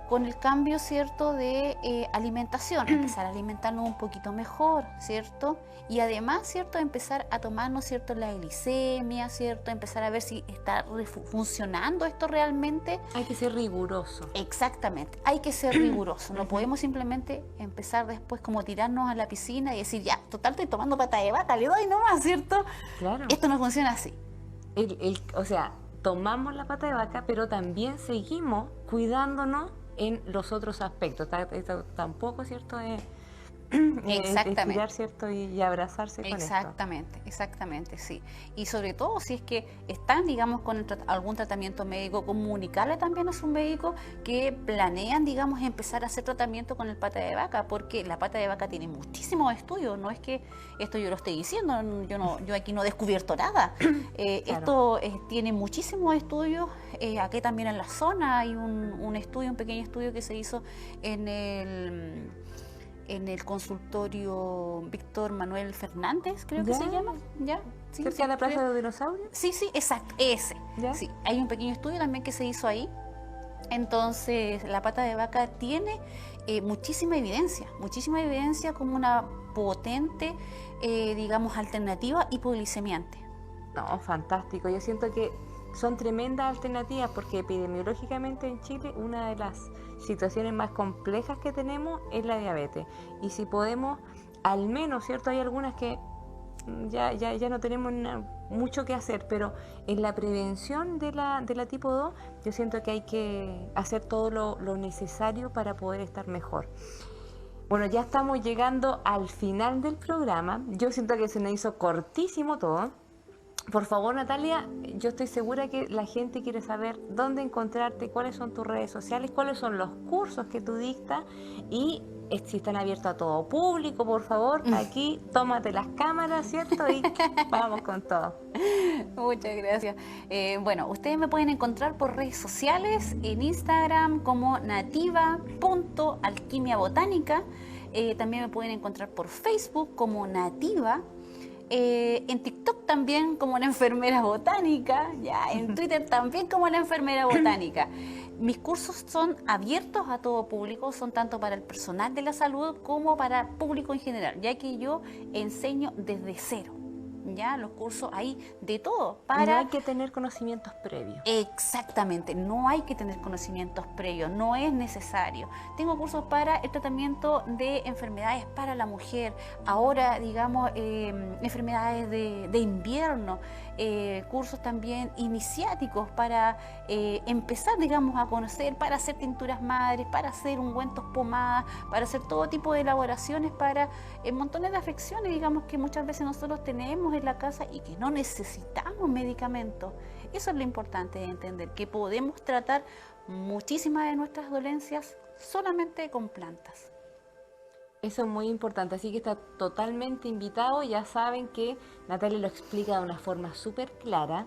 con el cambio, ¿cierto?, de alimentación, empezar a alimentarnos un poquito mejor, ¿cierto? Y además, ¿cierto?, empezar a tomarnos, ¿cierto?, la glicemia, ¿cierto?, empezar a ver si está funcionando esto realmente. Hay que ser riguroso. Exactamente, hay que ser riguroso. No podemos simplemente empezar después como tirarnos a la piscina y decir, ya, total, estoy tomando pata de vaca, le doy nomás, ¿cierto? Claro. Esto no funciona así. O sea, tomamos la pata de vaca, pero también seguimos cuidándonos en los otros aspectos. Esto tampoco, ¿cierto?, es estirar, ¿cierto?, y abrazarse con Exactamente, sí. Y sobre todo si es que están, digamos, con algún tratamiento médico, comunicarle también a su médico que planean, digamos, empezar a hacer tratamiento con el pata de vaca, porque la pata de vaca tiene muchísimos estudios. No es que esto yo lo esté diciendo, yo aquí no he descubierto nada. Claro. Esto tiene muchísimos estudios. Aquí también en la zona hay un pequeño estudio que se hizo en el consultorio Víctor Manuel Fernández, creo que se llama, ¿ya? Sí, ¿cerca de la Plaza de los Dinosaurios? Sí, exacto, ese. ¿Ya? Sí, hay un pequeño estudio también que se hizo ahí. Entonces, la pata de vaca tiene muchísima evidencia como una potente, digamos, alternativa hipoglicemiante. No, fantástico. Yo siento que son tremendas alternativas porque epidemiológicamente en Chile una de las situaciones más complejas que tenemos es la diabetes. Y si podemos, al menos, ¿cierto? Hay algunas que ya no tenemos mucho que hacer, pero en la prevención de la tipo 2 yo siento que hay que hacer todo lo necesario para poder estar mejor. Bueno, ya estamos llegando al final del programa. Yo siento que se nos hizo cortísimo todo. Por favor, Natalia, yo estoy segura que la gente quiere saber dónde encontrarte, cuáles son tus redes sociales, cuáles son los cursos que tú dictas y si están abiertos a todo público. Por favor, aquí tómate las cámaras, ¿cierto? Y vamos con todo. Muchas gracias. Bueno, ustedes me pueden encontrar por redes sociales, en Instagram como nativa.alquimiabotánica. También me pueden encontrar por Facebook como Nativa. En TikTok también como la enfermera botánica, ya, en Twitter también como la enfermera botánica. Mis cursos son abiertos a todo público, son tanto para el personal de la salud como para público en general, ya que yo enseño desde cero. Ya, los cursos hay de todo. No hay que tener conocimientos previos. Exactamente, no hay que tener conocimientos previos, no es necesario. Tengo cursos para el tratamiento de enfermedades para la mujer, ahora, digamos, enfermedades de invierno, cursos también iniciáticos para empezar, digamos, a conocer, para hacer tinturas madres, para hacer ungüentos, pomadas, para hacer todo tipo de elaboraciones para montones de afecciones, digamos, que muchas veces nosotros tenemos en la casa y que no necesitamos medicamentos. Eso es lo importante de entender, que podemos tratar muchísimas de nuestras dolencias solamente con plantas. Eso es muy importante, así que está totalmente invitado. Ya saben que Natalia lo explica de una forma súper clara,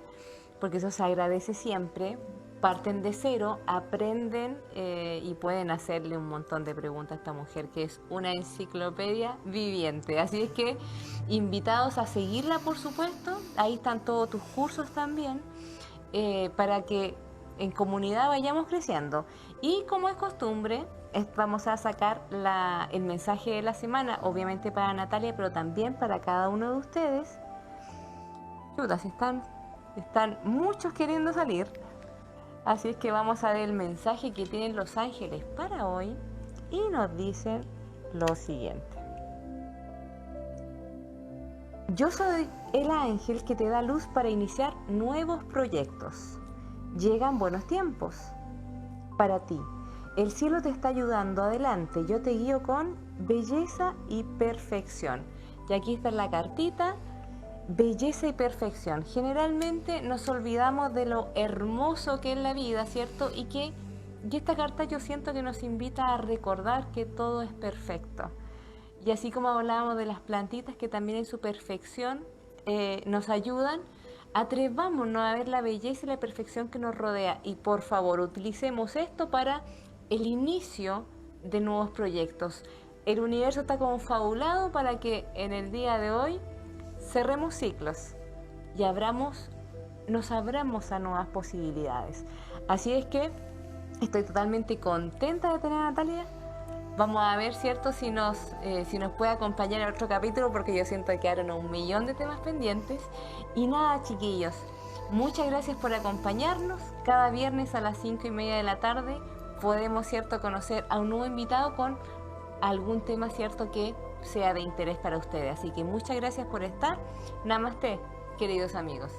porque eso se agradece siempre. parten de cero, aprenden y pueden hacerle un montón de preguntas a esta mujer que es una enciclopedia viviente. Así es que invitados a seguirla, por supuesto. Ahí están todos tus cursos también, para que en comunidad vayamos creciendo. Y como es costumbre, vamos a sacar el mensaje de la semana, obviamente para Natalia, pero también para cada uno de ustedes. Chutas, están muchos queriendo salir. Así es que vamos a ver el mensaje que tienen los ángeles para hoy y nos dicen lo siguiente. Yo soy el ángel que te da luz para iniciar nuevos proyectos. Llegan buenos tiempos para ti. El cielo te está ayudando adelante. Yo te guío con belleza y perfección. Y aquí está la cartita. Belleza y perfección. Generalmente nos olvidamos de lo hermoso que es la vida, ¿cierto? Y esta carta yo siento que nos invita a recordar que todo es perfecto. Y así como hablábamos de las plantitas que también en su perfección nos ayudan, atrevámonos a ver la belleza y la perfección que nos rodea. Y por favor, utilicemos esto para el inicio de nuevos proyectos. El universo está confabulado para que en el día de hoy cerremos ciclos y nos abramos a nuevas posibilidades. Así es que estoy totalmente contenta de tener a Natalia. Vamos a ver, ¿cierto? Si nos puede acompañar en otro capítulo, porque yo siento que quedaron 1.000.000 de temas pendientes. Y nada, chiquillos, muchas gracias por acompañarnos. Cada viernes a las 5:30 de la tarde podemos, ¿cierto?, conocer a un nuevo invitado con algún tema, ¿cierto?, que sea de interés para ustedes. Así que muchas gracias por estar. Namaste, queridos amigos.